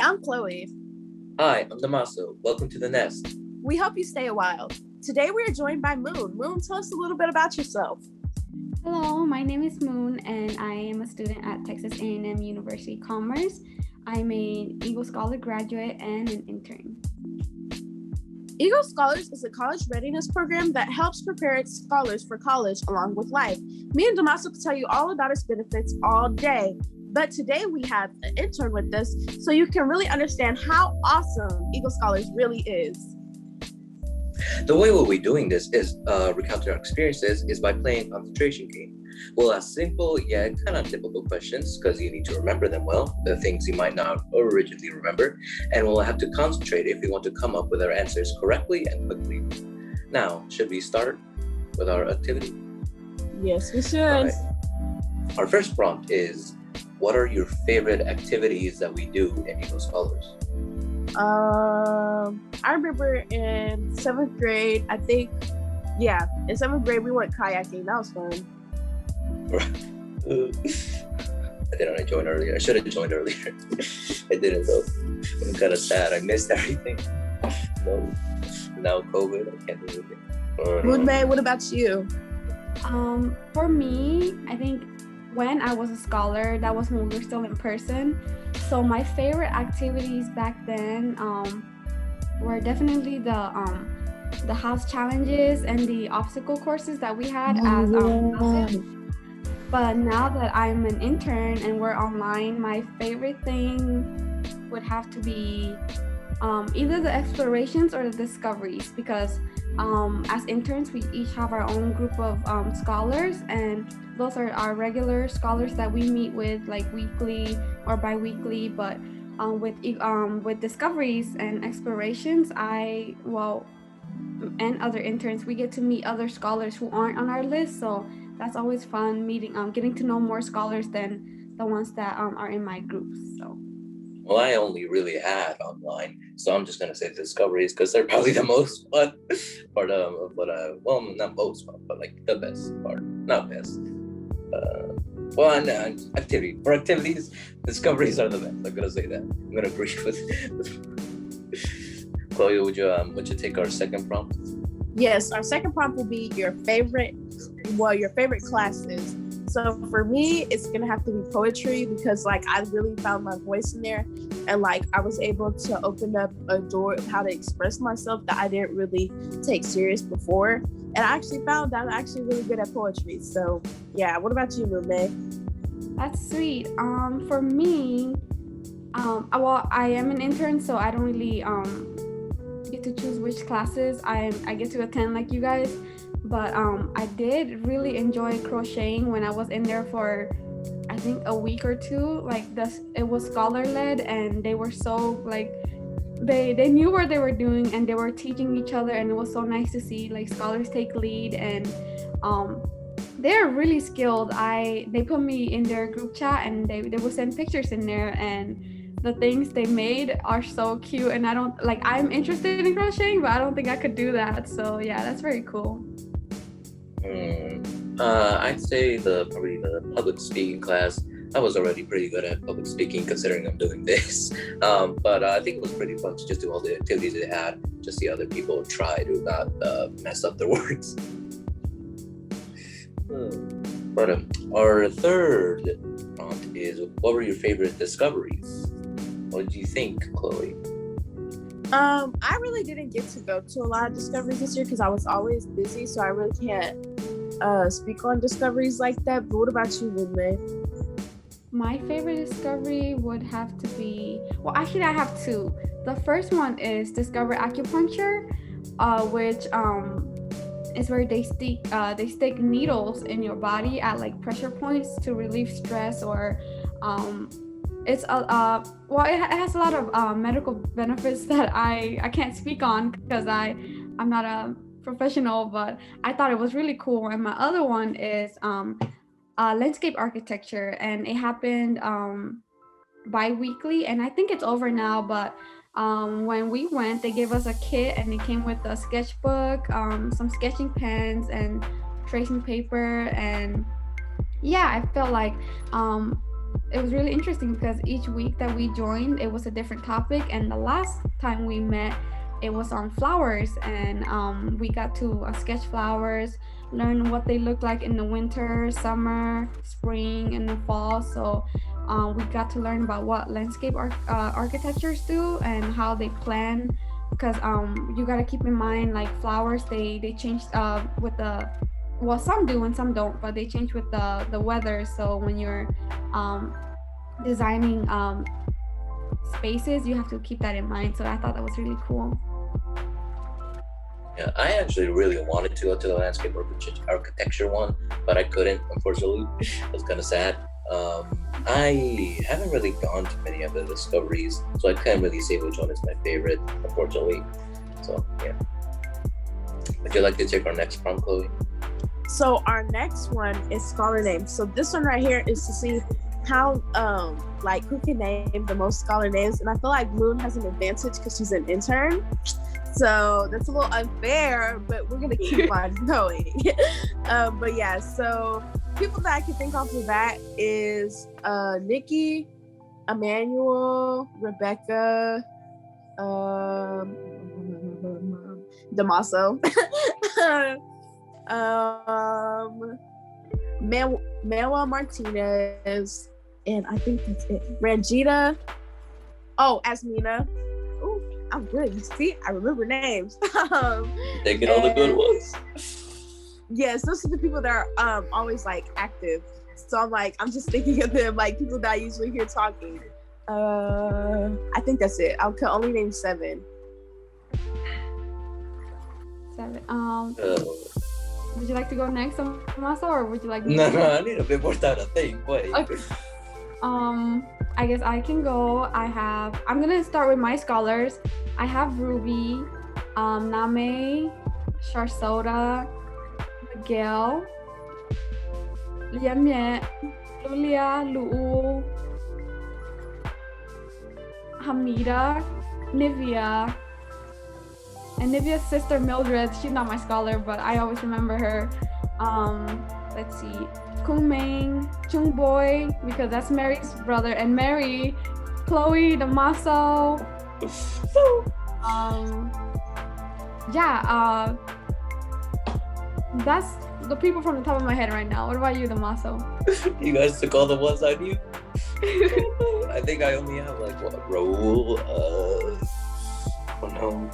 I'm Chloe. Hi, I'm Damaso. Welcome to the nest. We hope you stay a while. Today we are joined by Moon. Moon, tell us a little bit about yourself. Hello, my name is Moon and I am a student at Texas A&M University Commerce. I'm an Eagle Scholar graduate and an intern. Eagle Scholars is a college readiness program that helps prepare scholars for college along with life. Me and Damaso can tell you all about its benefits all day. But today we have an intern with us so you can really understand how awesome Eagle Scholars really is. The way we'll be doing this is recounting our experiences is by playing a concentration game. We'll ask simple yet kind of typical questions because you need to remember them well, the things you might not originally remember, and we'll have to concentrate if we want to come up with our answers correctly and quickly. Now, should we start with our activity? Yes, we should. All right. Our first prompt is, what are your favorite activities that we do in Eagle Scholars? I remember in 7th grade, in 7th grade we went kayaking. That was fun. I didn't join earlier. I should have joined earlier. I didn't though. I'm kind of sad. I missed everything. No, now COVID, I can't do anything. Moon May, what about you? For me, I think when I was a scholar, that was when we were still in person. So my favorite activities back then were definitely the house challenges and the obstacle courses that we had as classes. But now that I'm an intern and we're online, my favorite thing would have to be either the explorations or the discoveries, because as interns, we each have our own group of scholars, and those are our regular scholars that we meet with like weekly or bi-weekly. But with discoveries and explorations, and other interns, we get to meet other scholars who aren't on our list. So that's always fun, getting to know more scholars than the ones that are in my group. So. Well, I only really had online, so I'm just gonna say discoveries because they're probably the most fun part of what not most fun, but like the best part, not best. Activity. For activities, discoveries are the best. I'm gonna say that. I'm gonna agree with Chloe. Would you take our second prompt? Yes, our second prompt will be your favorite classes. So for me, it's gonna have to be poetry because I really found my voice in there, and I was able to open up a door of how to express myself that I didn't really take serious before. And I actually found that I'm actually really good at poetry. So yeah, what about you, Rume? That's sweet. For me, I am an intern, so I don't really get to choose which classes I get to attend like you guys. But I did really enjoy crocheting when I was in there for, I think, a week or two. It was scholar-led, and they were so they knew what they were doing, and they were teaching each other, and it was so nice to see scholars take lead, and they're really skilled. They put me in their group chat, and they would send pictures in there, and the things they made are so cute. And I'm interested in crocheting, but I don't think I could do that. So yeah, that's very cool. I'd say probably the public speaking class. I was already pretty good at public speaking considering I'm doing this. But I think it was pretty fun to just do all the activities they had, just see other people try to not mess up their words. But our third prompt is, what were your favorite discoveries? What did you think, Chloe? I really didn't get to go to a lot of discoveries this year because I was always busy, so I really can't speak on discoveries like that. But what about you, Rume? My favorite discovery would have to be, actually I have two. The first one is discover acupuncture, which is where they stick needles in your body at pressure points to relieve stress, or it has a lot of medical benefits that I can't speak on because I'm not a professional, but I thought it was really cool. And my other one is landscape architecture, and it happened bi-weekly, and I think it's over now, but when we went, they gave us a kit, and it came with a sketchbook, some sketching pens, and tracing paper. And yeah, I felt like it was really interesting because each week that we joined, it was a different topic. And the last time we met, it was on flowers, and we got to sketch flowers, learn what they look like in the winter, summer, spring, and the fall. So we got to learn about what landscape architectures do and how they plan, because you got to keep in mind, like flowers, they change with the, well, some do and some don't, but they change with the weather. So when you're designing spaces, you have to keep that in mind. So I thought that was really cool. Yeah, I actually really wanted to go to the landscape architecture one, but I couldn't, unfortunately. It was kind of sad. I haven't really gone to many of the discoveries, so I can't really say which one is my favorite, unfortunately. So, yeah. Would you like to take our next prompt, Chloe? So our next one is scholar names. So this one right here is to see how, like, who can name the most scholar names. And I feel like Moon has an advantage because she's an intern. So that's a little unfair, but we're gonna keep on going. But yeah, so people that I can think off the bat is Nikki, Emmanuel, Rebecca, Damaso, Manuel Martinez, and I think that's it. Rangita. Oh, Asmina. Ooh, I'm good. You see, I remember names. Taking all the good ones. Yes, those are the people that are always like active. So I'm just thinking of them, like people that I usually hear talking. I think that's it. I can only name 7. 7. Would you like to go next, Damaso, or would you like me No, I need a bit more time to think. Wait. Okay. I guess I can go. I'm gonna start with my scholars. I have Ruby, Name, Sharsoda, Miguel, Liamye, Lulia, Lu'u, Hamida, Nivea, and Nivea's sister Mildred. She's not my scholar, but I always remember her. Let's see, Kumeng, Chungboy, because that's Mary's brother, and Mary, Chloe, Damaso. That's the people from the top of my head right now. What about you, Damaso? You guys took all the ones I knew. I think I only have like what, Raul. Oh no.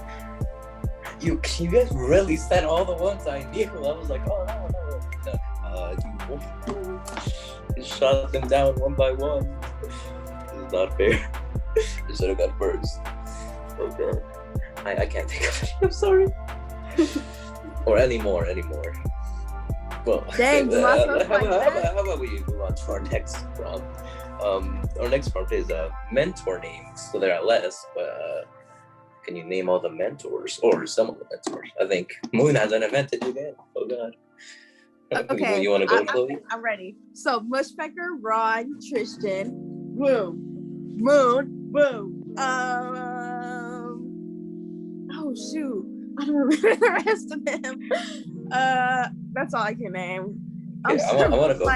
You guys really said all the ones I knew. I was like, oh no. You shot them down one by one. This is not fair. You should have got first. Okay. I can't think of it. I'm sorry. Or anymore. Well, dang, how about we move on to our next prompt? Our next prompt is mentor names. So there are less, but can you name all the mentors or some of the mentors? I think Moon hasn't invented you yet. Oh God. Okay. You want to go, Chloe? I'm ready. So Mushfequr, Ron, Tristan, Moon, Boom. Oh shoot. I don't remember the rest of them. That's all I can name. I want to go.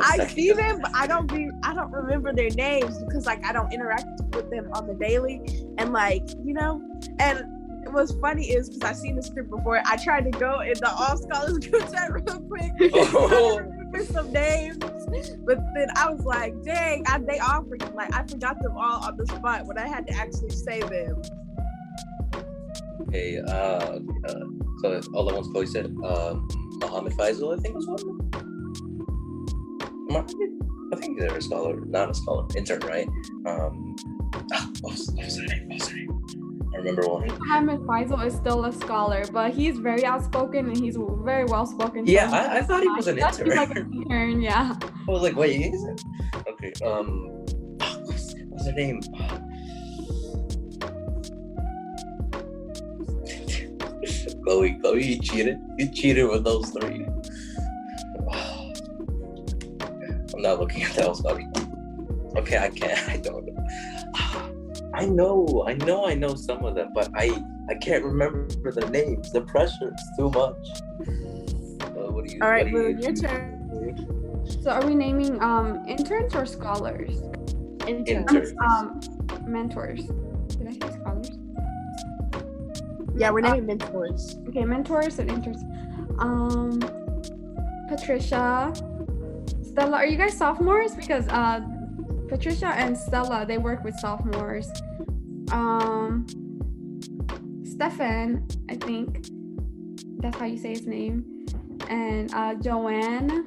I see them, but I don't remember their names because I don't interact with them on the daily, and and what's funny is because I've seen the script before. I tried to go in the all scholars group chat real quick. I remember some names, but then I was like, dang, they all I forgot them all on the spot when I had to actually say them. Okay, so all the ones Chloe said, Muhammad Faisal, I think was one of them. I think they're a scholar, not a scholar, intern, right? What was her name? I remember one. Muhammad Faisal is still a scholar, but he's very outspoken and he's very well spoken. Yeah, I thought he was an intern. He's like an intern, yeah. I was like, wait, he is it? Okay, what's her name? Chloe, you cheated. You cheated with those 3. I'm not looking at those. Okay, I can't. I don't know. I know some of them, but I can't remember the names. The pressure is too much. All right, Moon, your turn. So are we naming interns or scholars? Interns. Mentors. Did I say scholars? Yeah, we're naming mentors. Okay, mentors and interns. Patricia, Stella, are you guys sophomores? Because Patricia and Stella, they work with sophomores. Stefan, I think that's how you say his name, and Joanne,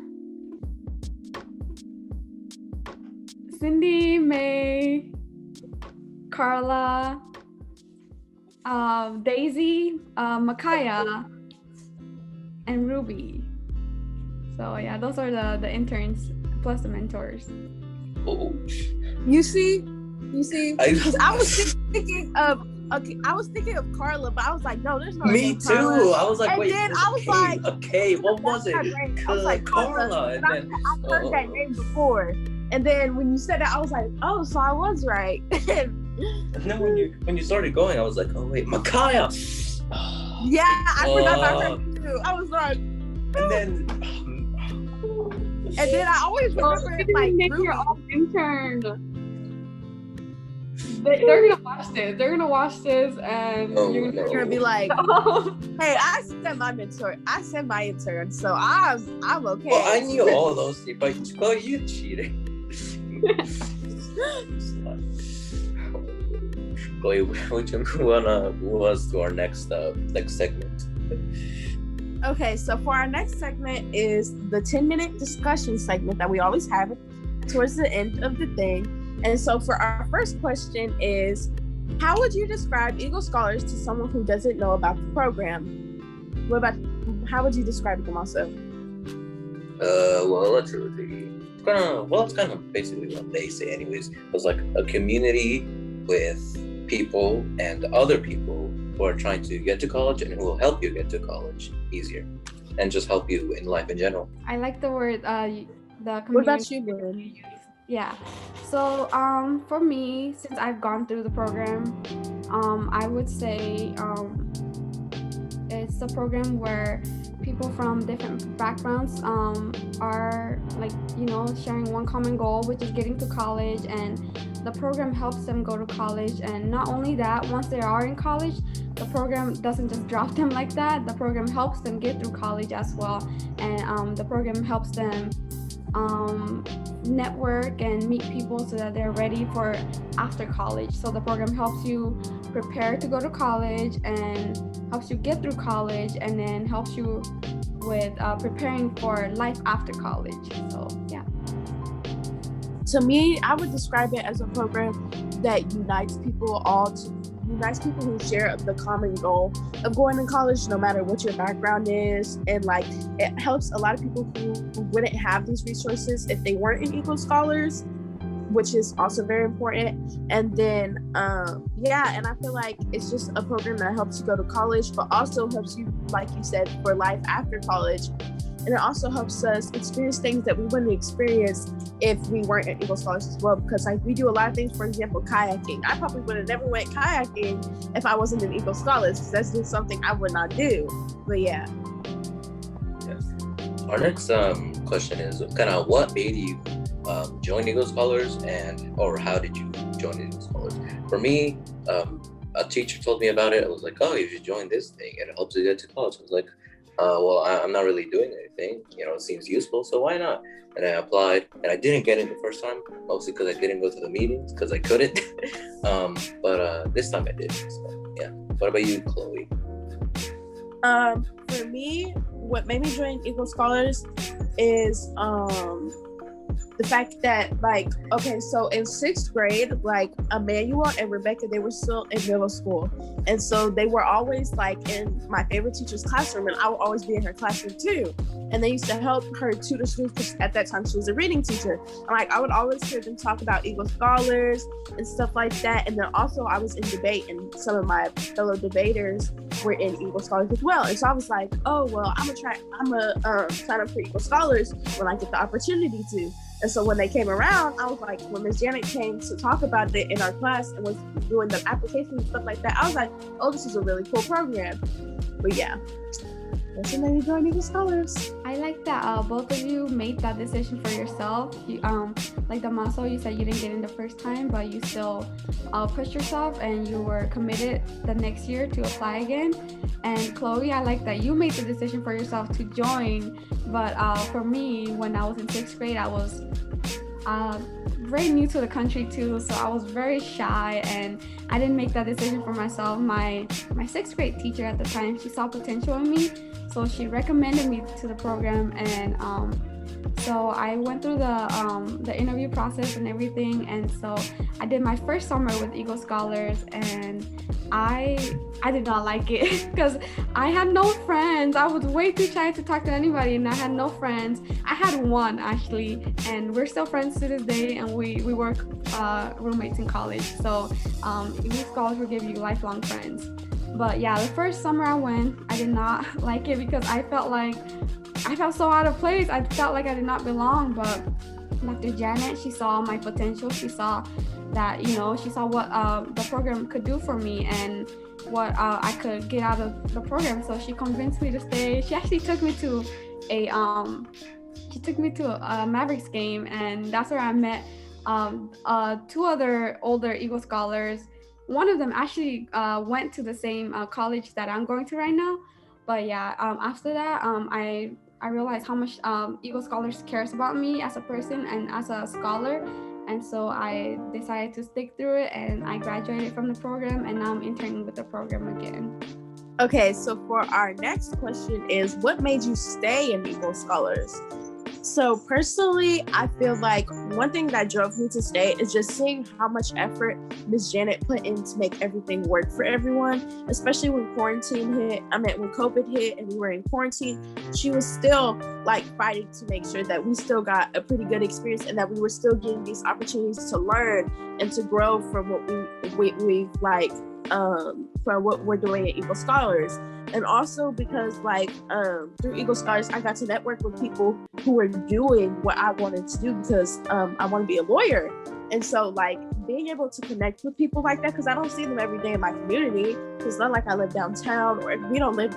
Cindy, May, Carla, Daisy, Makaya, and Ruby. So yeah, those are the interns plus the mentors. Oh. You see, because I was thinking of Carla, but I was like, no, there's no. Me too. Carla. I was like, And wait, then there's I was like, okay, what was it? I was like, Carla, and then I heard that name before, and then when you said that, I was like, oh, so I was right. And then when you started going, I was like, oh wait, Makaya. Yeah, I forgot about her too. I was like, and then I always remember it like Ruby. Your own intern. They're gonna watch this. They're gonna watch this, and you're gonna be like, "Hey, I sent my mentor. I sent my intern, so I'm okay." Well, I knew all those things, but you cheated. Chloe, would you move us to our next segment? Okay, so for our next segment is the 10-minute discussion segment that we always have towards the end of the thing. And so for our first question is, how would you describe Eagle Scholars to someone who doesn't know about the program? How would you describe it, Damaso? Well, it's kind of basically what they say anyways. It was like a community with people and other people who are trying to get to college and who will help you get to college easier and just help you in life in general. I like the word, the community. What about you, Lynn? Yeah. So for me, since I've gone through the program, I would say it's a program where people from different backgrounds are sharing one common goal, which is getting to college, and the program helps them go to college. And not only that, once they are in college, the program doesn't just drop them like that. The program helps them get through college as well, and the program helps them network and meet people so that they're ready for after college. So the program helps you prepare to go to college and helps you get through college, and then helps you with preparing for life after college. So yeah. To me, I would describe it as a program that unites people who share the common goal of going to college, no matter what your background is. And like, it helps a lot of people who wouldn't have these resources if they weren't in Eagle Scholars, which is also very important. And then, and I feel like it's just a program that helps you go to college, but also helps you, like you said, for life after college. And it also helps us experience things that we wouldn't experience if we weren't at Eagle Scholars as well. Because like, we do a lot of things, for example, kayaking. I probably would have never went kayaking if I wasn't in Eagle Scholars, because that's just something I would not do. But yeah. Yes. Our next question is kind of what made you join Eagle Scholars, or how did you join Eagle Scholars? For me, a teacher told me about it. I was like, oh, you should join this thing. It helps you get to college. I was like, I'm not really doing anything. It seems useful, so why not? And I applied, and I didn't get in the first time, mostly because I didn't go to the meetings because I couldn't. But this time I did. So, yeah. What about you, Chloe? For me, what made me join Eagle Scholars is the fact that, so in 6th grade, Emmanuel and Rebecca, they were still in middle school. And so they were always in my favorite teacher's classroom, and I would always be in her classroom too. And they used to help her tutor students, because at that time she was a reading teacher. And I would always hear them talk about Eagle Scholars and stuff like that. And then also I was in debate, and some of my fellow debaters were in Eagle Scholars as well. And so I was like, oh, well, I'm gonna sign up for Eagle Scholars when I get the opportunity to. And so when they came around, I was like, when Ms. Janet came to talk about it in our class and was doing the applications and stuff like that, I was like, oh, this is a really cool program. But yeah. That's when you join Eagle Scholars. I like that both of you made that decision for yourself. You, like Damaso, you said you didn't get in the first time, but you still pushed yourself and you were committed the next year to apply again. And Chloe, I like that you made the decision for yourself to join. But for me, when I was in 6th grade, I was very new to the country too, so I was very shy and I didn't make that decision for myself. My 6th grade teacher at the time, she saw potential in me, so she recommended me to the program, and so I went through the interview process and everything, and so I did my first summer with Eagle Scholars, and I did not like it because I had no friends. I was way too shy to talk to anybody, and I had no friends. I had one actually, and we're still friends to this day, and we work roommates in college. So Eagle Scholars will give you lifelong friends. But yeah, the first summer I went, I did not like it because I felt so out of place. I felt like I did not belong. But Dr. Janet, she saw my potential. She saw that, she saw what the program could do for me and what I could get out of the program. So she convinced me to stay. She actually took me to a Mavericks game, and that's where I met 2 other older Eagle Scholars. One of them actually went to the same college that I'm going to right now. But yeah, after that, I realized how much Eagle Scholars cares about me as a person and as a scholar. And so I decided to stick through it, and I graduated from the program, and now I'm interning with the program again. Okay, so for our next question is, what made you stay in Eagle Scholars? So personally, I feel like one thing that drove me to stay is just seeing how much effort Ms. Janet put in to make everything work for everyone, especially when when COVID hit and we were in quarantine. She was still like fighting to make sure that we still got a pretty good experience and that we were still getting these opportunities to learn and to grow from what we like from what we're doing at Eagle Scholars. And also because through Eagle Scholars, I got to network with people who were doing what I wanted to do because I want to be a lawyer. And so being able to connect with people like that, because I don't see them every day in my community, because it's not like I live downtown or we don't live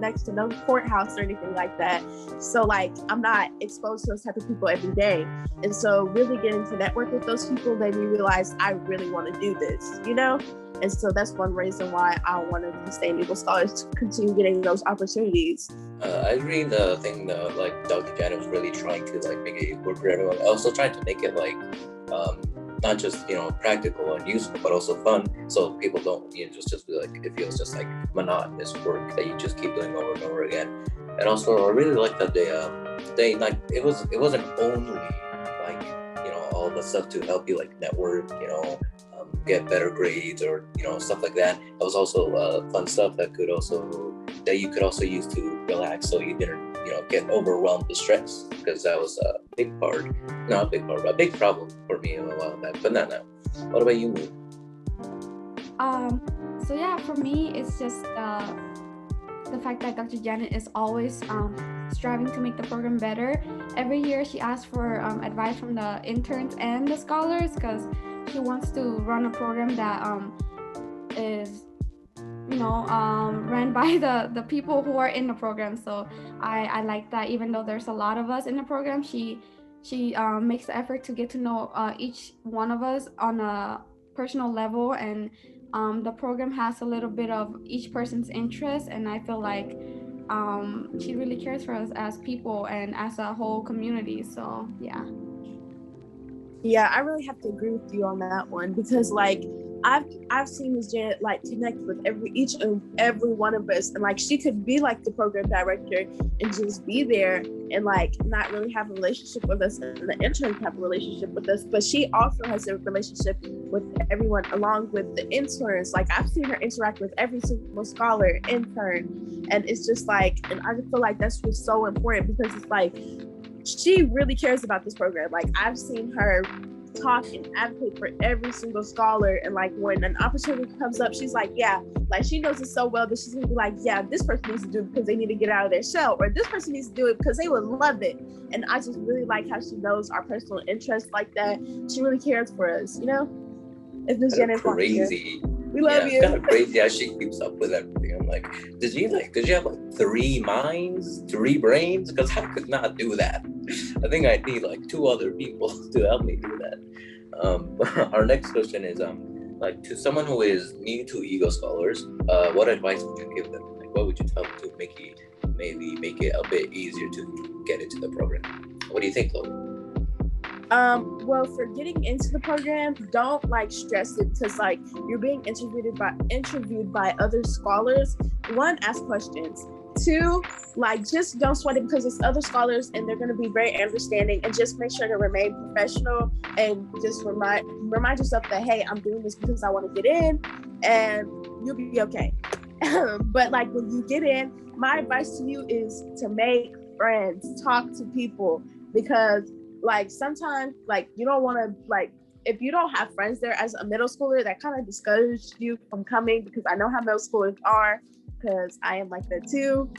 next to no courthouse or anything like that. So I'm not exposed to those type of people every day. And so really getting to network with those people made me realize I really want to do this, And so that's one reason why I wanted to stay in Eagle Scholars, to continue getting those opportunities. I agree. The thing that Dr. Janet was really trying to make it work for everyone. Also trying to make it not just practical and useful, but also fun, so people don't just be it feels just like monotonous work that you just keep doing over and over again. And also I really like that they it wasn't only all the stuff to help you network, get better grades or stuff like that. It was also fun stuff that you could also use to relax, so you didn't get overwhelmed with stress, because that was a big problem for me a while back, but not now. What about you, Moon? So yeah, for me, it's just the fact that Dr. Janet is always striving to make the program better. Every year she asks for advice from the interns and the scholars, because she wants to run a program that is run by the people who are in the program. So I like that. Even though there's a lot of us in the program, she makes the effort to get to know each one of us on a personal level, and the program has a little bit of each person's interest, and I feel like she really cares for us as people and as a whole community. So yeah, I really have to agree with you on that one, because I've seen Ms. Janet connect with each and every one of us, and she could be the program director and just be there and not really have a relationship with us, and the intern have a relationship with us, but she also has a relationship with everyone along with the interns. I've seen her interact with every single scholar, intern, and it's just and I just feel that's just so important, because it's she really cares about this program. I've seen her talk and advocate for every single scholar, and when an opportunity comes up, she's she knows it so well that she's gonna be this person needs to do it because they need to get out of their shell, or this person needs to do it because they would love it. And I just really like how she knows our personal interests like that. She really cares for us, If Ms. Janet crazy We love you. It's kind of crazy how she keeps up with everything. I'm like, did you have like 3 minds, 3 brains? Because I could not do that. I think I need like 2 other people to help me do that. Our next question is like, to someone who is new to Ego Scholars, what advice would you give them? Like, what would you tell them to make it a bit easier to get into the program? What do you think, Chloe? Well, for getting into the program, don't like stress it because like you're being interviewed by other scholars. 1, ask questions. 2, like just don't sweat it because it's other scholars and they're going to be very understanding, and just make sure to remain professional and just remind yourself that, hey, I'm doing this because I want to get in, and you'll be okay. But like when you get in, my advice to you is to make friends, talk to people, because like sometimes like you don't want to, like if you don't have friends there as a middle schooler, that kind of discourages you from coming, because I know how middle schoolers are, because I am like that too.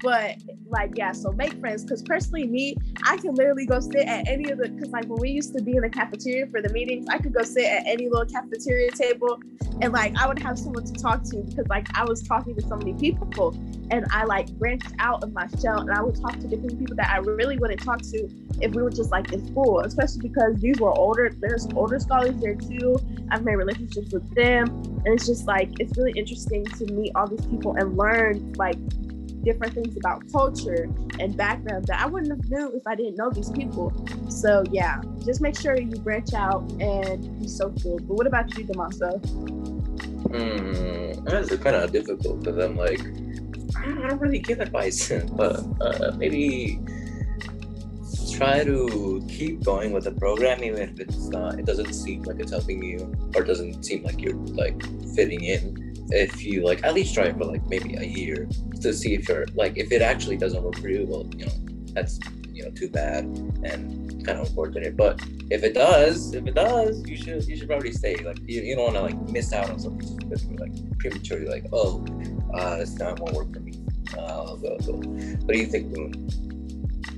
But like, yeah, so make friends, because personally me, I can literally go sit at any of the, because like when we used to be in the cafeteria for the meetings, I could go sit at any little cafeteria table and like I would have someone to talk to, because like I was talking to so many people, and I like branched out of my shell and I would talk to different people that I really wouldn't talk to if we were just like in school, especially because there's older scholars there too. I've made relationships with them, and it's just like, it's really interesting to meet all these people and learn like different things about culture and background that I wouldn't have known if I didn't know these people. So yeah, just make sure you branch out and be social. But what about you, Damaso? That's kind of difficult, because I'm like, I don't really give advice, but maybe try to keep going with the program, even if it doesn't seem like it's helping you, or doesn't seem like you're like fitting in. If you like, at least try it for like maybe a year to see if you're like, if it actually doesn't work for you, well, that's too bad and kind of unfortunate. But if it does, you should probably stay. Like you don't want to like miss out on something just because you're like prematurely like, oh, this not won't work for me. I'll go. What do you think, Moon?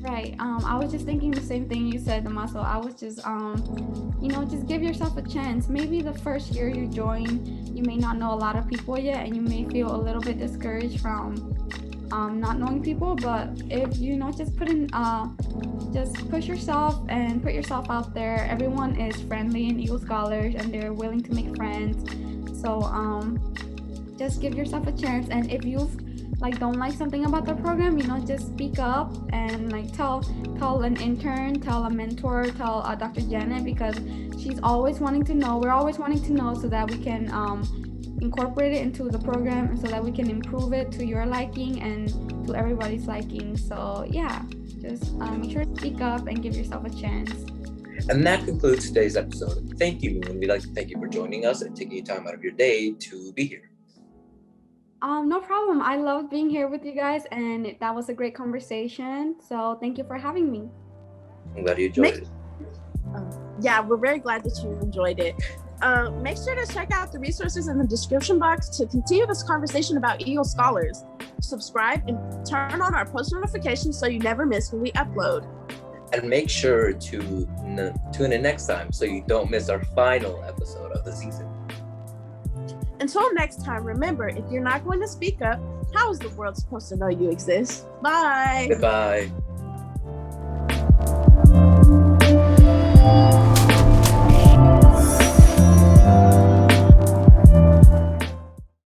Right. I was just thinking the same thing you said, Damaso. I was just, just give yourself a chance. Maybe the first year you join, you may not know a lot of people yet, and you may feel a little bit discouraged from not knowing people. But if just push yourself and put yourself out there. Everyone is friendly in Eagle Scholars, and they're willing to make friends. So just give yourself a chance. And if you've don't like something about the program, just speak up and tell an intern, tell a mentor, tell Dr. Janet, because she's always wanting to know. We're always wanting to know so that we can incorporate it into the program, and so that we can improve it to your liking and to everybody's liking. So yeah, just make sure to speak up and give yourself a chance. And that concludes today's episode. Thank you, Moon. We'd like to thank you for joining us and taking time out of your day to be here. No problem. I loved being here with you guys, and that was a great conversation. So thank you for having me. I'm glad you enjoyed it. Yeah, we're very glad that you enjoyed it. Make sure to check out the resources in the description box to continue this conversation about Eagle Scholars. Subscribe and turn on our post notifications so you never miss when we upload. And make sure to tune in next time so you don't miss our final episode of the season. Until next time, remember, if you're not going to speak up, how is the world supposed to know you exist? Bye. Goodbye.